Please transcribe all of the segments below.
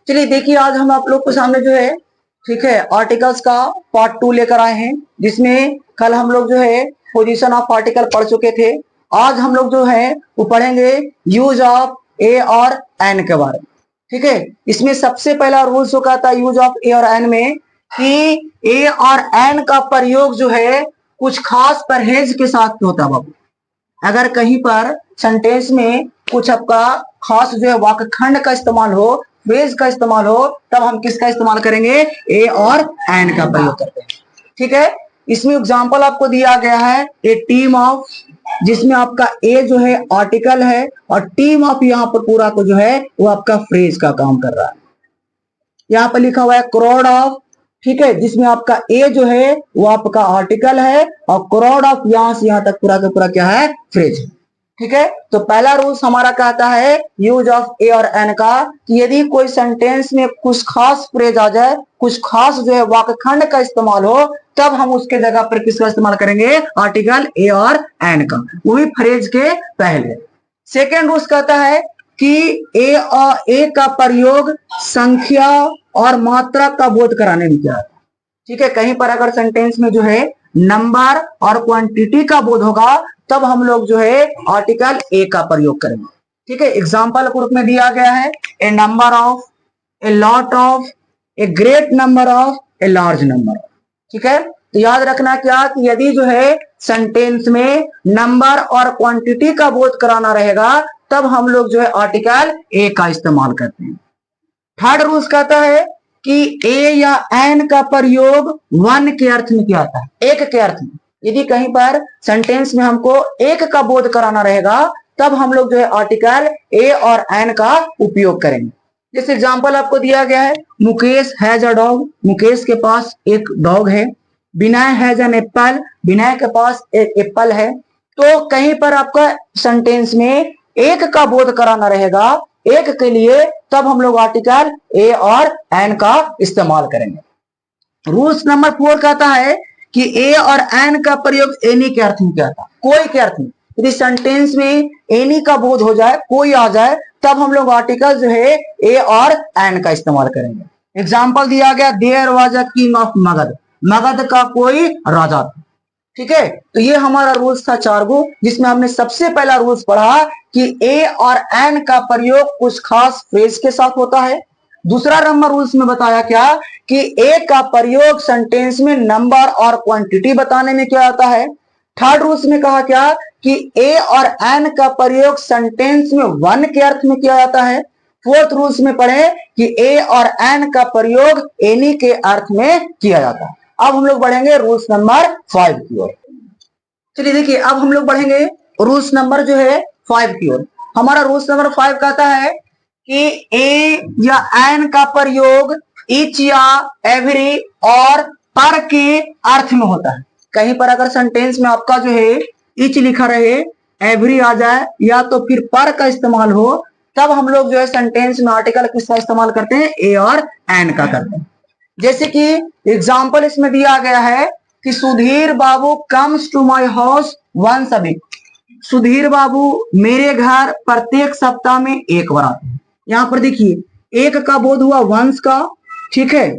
चलिए देखिए, आज हम आप लोग के सामने जो है, ठीक है, आर्टिकल्स का पार्ट 2 लेकर आए हैं, जिसमें कल हम लोग जो है पोजीशन ऑफ आर्टिकल पढ़ चुके थे। आज हम लोग जो है वो पढ़ेंगे यूज ऑफ ए और एन के बारे में। ठीक है, इसमें सबसे पहला रूल्स जो कहता है यूज ऑफ ए और एन में कि ए और एन का प्रयोग जो है कुछ खास परहेज के साथ होता है बाबू। अगर कहीं पर सेंटेंस में कुछ आपका खास जो है वाक्यखंड का इस्तेमाल हो, फ्रेज का इस्तेमाल हो, तब हम किसका इस्तेमाल करेंगे? ए और एन का प्रयोग करते हैं। ठीक है, इसमें एग्जांपल आपको दिया गया है ए टीम ऑफ, जिसमें आपका ए जो है आर्टिकल है और टीम ऑफ यहाँ पर पूरा को जो है वो आपका फ्रेज का काम कर रहा है। यहाँ पर लिखा हुआ है क्राउड ऑफ, ठीक है, जिसमें आपका ए जो है वो आपका आर्टिकल है और क्राउड ऑफ यहां से यहां तक पूरा का पूरा क्या है? फ्रेज है। ठीक है, तो पहला रूल्स हमारा कहता है यूज ऑफ ए और एन का कि यदि कोई सेंटेंस में कुछ खास फ्रेज आ जाए, कुछ खास जो है वाक्यखंड का इस्तेमाल हो, तब हम उसके जगह पर किसका इस्तेमाल करेंगे? आर्टिकल ए और एन का, वो भी फ्रेज के पहले। सेकेंड रूल्स कहता है कि ए का प्रयोग संख्या और मात्रा का बोध कराने में किया है। ठीक है, कहीं पर अगर सेंटेंस में जो है नंबर और क्वांटिटी का बोध होगा, तब हम लोग जो है आर्टिकल ए का प्रयोग करेंगे। ठीक है, एग्जाम्पल ग्रुप में दिया गया है a number of, a lot of, a great number of, a large number of. ठीक है, तो याद रखना क्या कि यदि जो है सेंटेंस में नंबर और क्वांटिटी का बोध कराना रहेगा, तब हम लोग जो है आर्टिकल ए का इस्तेमाल करते हैं। थर्ड रूल्स कहता है कि ए या एन का प्रयोग वन के अर्थ में किया जाता है, एक के अर्थ में। यदि कहीं पर सेंटेंस में हमको एक का बोध कराना रहेगा, तब हम लोग जो है आर्टिकल ए और एन का उपयोग करेंगे। जैसे एग्जांपल आपको दिया गया है Mukesh has a dog, Mukesh के पास एक डॉग है। विनय हैज एन एप्पल, विनय के पास एक एप्पल है। तो कहीं पर आपका सेंटेंस में एक का बोध कराना रहेगा, एक के लिए, तब हम लोग आर्टिकल ए और एन का इस्तेमाल करेंगे। रूल्स नंबर 4 कहता है कि ए और एन का प्रयोग एनी के अर्थ में किया था, कोई के अर्थ में। यदि सेंटेंस में एनी का बोध हो जाए, कोई आ जाए, तब हम लोग आर्टिकल जो है ए और एन का इस्तेमाल करेंगे। एग्जाम्पल दिया गया there was a king of Magadh, Magadh का कोई राजा था। ठीक है, तो ये हमारा रूल्स था 4 गो, जिसमें हमने सबसे पहला रूल्स पढ़ा कि ए और एन का प्रयोग कुछ खास फ्रेज के साथ होता है। दूसरा नंबर रूल्स में बताया क्या कि ए का प्रयोग सेंटेंस में नंबर और क्वांटिटी बताने में किया जाता है। थर्ड रूल्स में कहा क्या कि ए और एन का प्रयोग सेंटेंस में वन के अर्थ में किया जाता है। फोर्थ रूल्स में पढ़े कि ए और एन का प्रयोग एनी के अर्थ में किया जाता है। अब हम लोग बढ़ेंगे रूल्स नंबर 5 की ओर। चलिए देखिए, अब हम लोग बढ़ेंगे रूल्स नंबर जो है 5 की ओर। हमारा रूल्स नंबर 5 कहता है कि ए या एन का प्रयोग ईच या एवरी और पर के अर्थ में होता है। कहीं पर अगर सेंटेंस में आपका जो है ईच लिखा रहे, एवरी आ जाए या तो फिर पर का इस्तेमाल हो, तब हम लोग जो है सेंटेंस में आर्टिकल किसका इस्तेमाल करते हैं? ए और एन का करते हैं। जैसे कि एग्जाम्पल इसमें दिया गया है कि Sudhir Babu comes to my house once a week, Sudhir Babu मेरे घर प्रत्येक सप्ताह में एक बार आते हैं। यहाँ पर देखिए एक का बोध हुआ वंस का। ठीक है,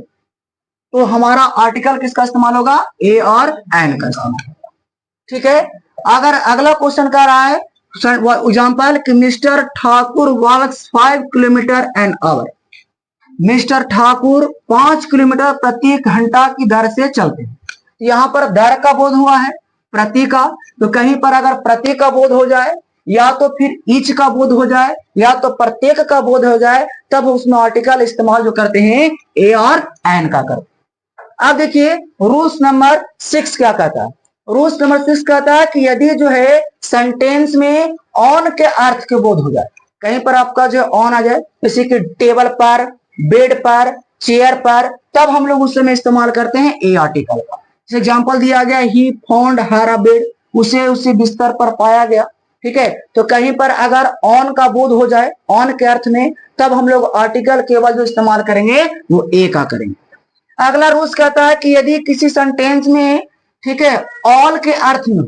तो हमारा आर्टिकल किसका इस्तेमाल होगा? ए और एन का इस्तेमाल होगा। ठीक है, अगर अगला क्वेश्चन कह रहा है एग्जाम्पल कि Mr Thakur walks 5 kilometre an hour, Mr Thakur 5 kilometre प्रति घंटा की दर से चलते हैं। यहाँ पर दर का बोध हुआ है, प्रति का, तो कहीं पर अगर प्रति का बोध हो जाए या तो फिर ईच का बोध हो जाए या तो प्रत्येक का बोध हो जाए, तब उसमें आर्टिकल इस्तेमाल जो करते हैं ए और एन का करते हैं। अब देखिए रूल्स नंबर 6 क्या कहता है। रूल्स नंबर 6 कहता है कि यदि जो है सेंटेंस में ऑन के अर्थ के बोध हो जाए, कहीं पर आपका जो ऑन आ जाए, जैसे कि टेबल पर, बेड पर, चेयर पर, तब हम लोग उस समय इस्तेमाल करते हैं ए आर्टिकल का। एग्जाम्पल दिया गया he found her a bed, उसे बिस्तर पर पाया गया। ठीक है, तो कहीं पर अगर ऑन का बोध हो जाए, ऑन के अर्थ में, तब हम लोग आर्टिकल केवल जो इस्तेमाल करेंगे वो ए का करेंगे। अगला रूल्स कहता है कि यदि किसी सेंटेंस में, ठीक है, ऑल के अर्थ में,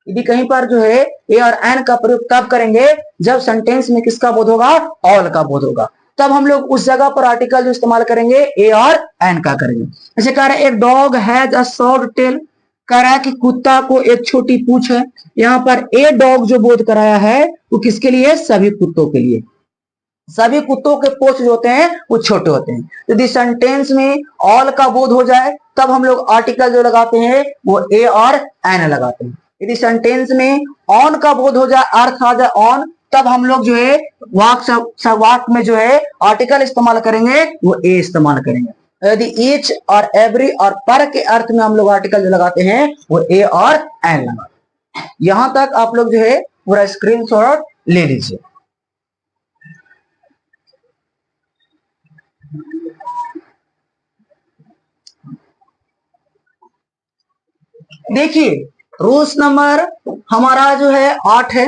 यदि कहीं पर जो है ए और एन का प्रयोग तब करेंगे जब सेंटेंस में किसका बोध होगा? ऑल का बोध होगा। तब हम लोग उस जगह पर आर्टिकल जो इस्तेमाल करेंगे ए और एन का करेंगे। जैसे कह रहे हैं एक dog has a short tail, कह रहा है कि कुत्ता को एक छोटी पूंछ है। यहाँ पर ए डॉग जो बोध कराया है वो किसके लिए? सभी कुत्तों के लिए। सभी कुत्तों के पूंछ जो होते हैं वो छोटे होते हैं। यदि सेंटेंस में ऑल का बोध हो जाए तब हम लोग आर्टिकल जो लगाते हैं वो ए और एन लगाते हैं। यदि सेंटेंस में ऑन का बोध हो जाए, अर्थ आ जाए ऑन, तब हम लोग जो है वाक में जो है आर्टिकल इस्तेमाल करेंगे वो ए इस्तेमाल करेंगे। यदि ईच और एवरी और पर के अर्थ में हम लोग आर्टिकल जो लगाते हैं वो ए और एन लगाते हैं। यहां तक आप लोग जो है पूरा स्क्रीनशॉट ले लीजिए। देखिए रूल्स नंबर हमारा जो है 8 है।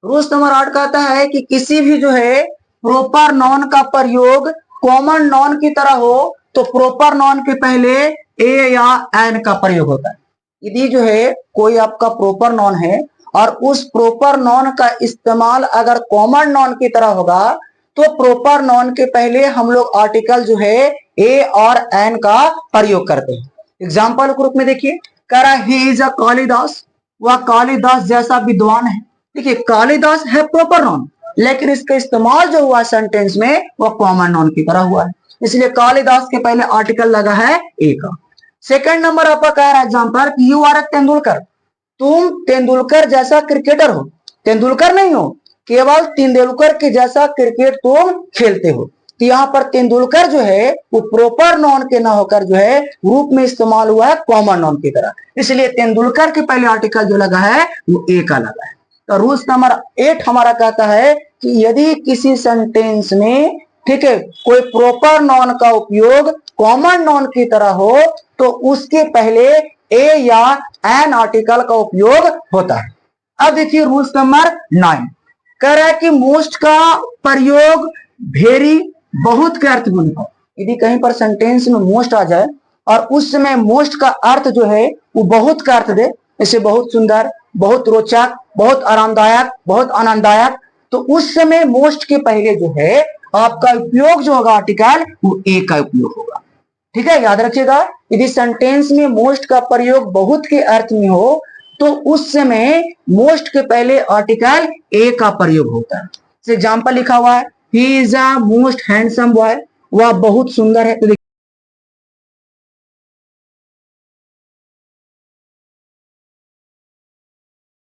रूल्स नंबर 8 कहता है कि किसी भी जो है प्रॉपर नॉन का प्रयोग कॉमन नॉन की तरह हो तो प्रॉपर नॉन के पहले ए या एन का प्रयोग होता है। यदि जो है कोई आपका प्रॉपर नॉन है और उस प्रॉपर नॉन का इस्तेमाल अगर कॉमन नॉन की तरह होगा तो प्रॉपर नॉन के पहले हम लोग आर्टिकल जो है ए और एन का प्रयोग करते हैं। एग्जाम्पल के रूप में देखिए, कह रहा ही इज अ कालिदास, वह कालिदास जैसा विद्वान है। देखिए कालिदास है प्रॉपर नॉन, लेकिन इसका इस्तेमाल जो हुआ सेंटेंस में वो कॉमन नॉन की तरह हुआ है, इसलिए कालिदास के पहले आर्टिकल लगा है ए का। सेकंड नंबर आपका कह रहा है एग्जाम्पल कि यू आर अ तेंदुलकर, तुम तेंदुलकर जैसा क्रिकेटर हो। तेंदुलकर नहीं हो, केवल तेंदुलकर के जैसा क्रिकेट तुम खेलते हो। तो यहाँ पर तेंदुलकर जो है वो प्रॉपर नॉन के ना होकर जो है रूप में इस्तेमाल हुआ है कॉमन नॉन की तरह, इसलिए तेंदुलकर के पहले आर्टिकल जो लगा है वो ए का लगा है। तो रूल्स नंबर 8 हमारा कहता है कि यदि किसी सेंटेंस में, ठीक है, कोई प्रॉपर नॉन का उपयोग कॉमन नॉन की तरह हो तो उसके पहले ए या एन आर्टिकल का उपयोग होता है। अब देखिए रूल्स नंबर 9 कह रहा है कि मोस्ट का प्रयोग भेरी बहुत के अर्थ में हो। यदि कहीं पर सेंटेंस में मोस्ट आ जाए और उस समय मोस्ट का अर्थ जो है वो बहुत का अर्थ दे, जैसे बहुत सुंदर, बहुत रोचक, बहुत आरामदायक, बहुत आनंददायक, तो उस समय मोस्ट के पहले जो है आपका उपयोग जो होगा आर्टिकल वो ए का उपयोग होगा। ठीक है, याद रखिएगा। यदि सेंटेंस में मोस्ट का प्रयोग बहुत के अर्थ में हो तो उस समय मोस्ट के पहले आर्टिकल ए का प्रयोग होता है। एग्जाम्पल लिखा हुआ है he is a most handsome boy, वह बहुत सुंदर है। तो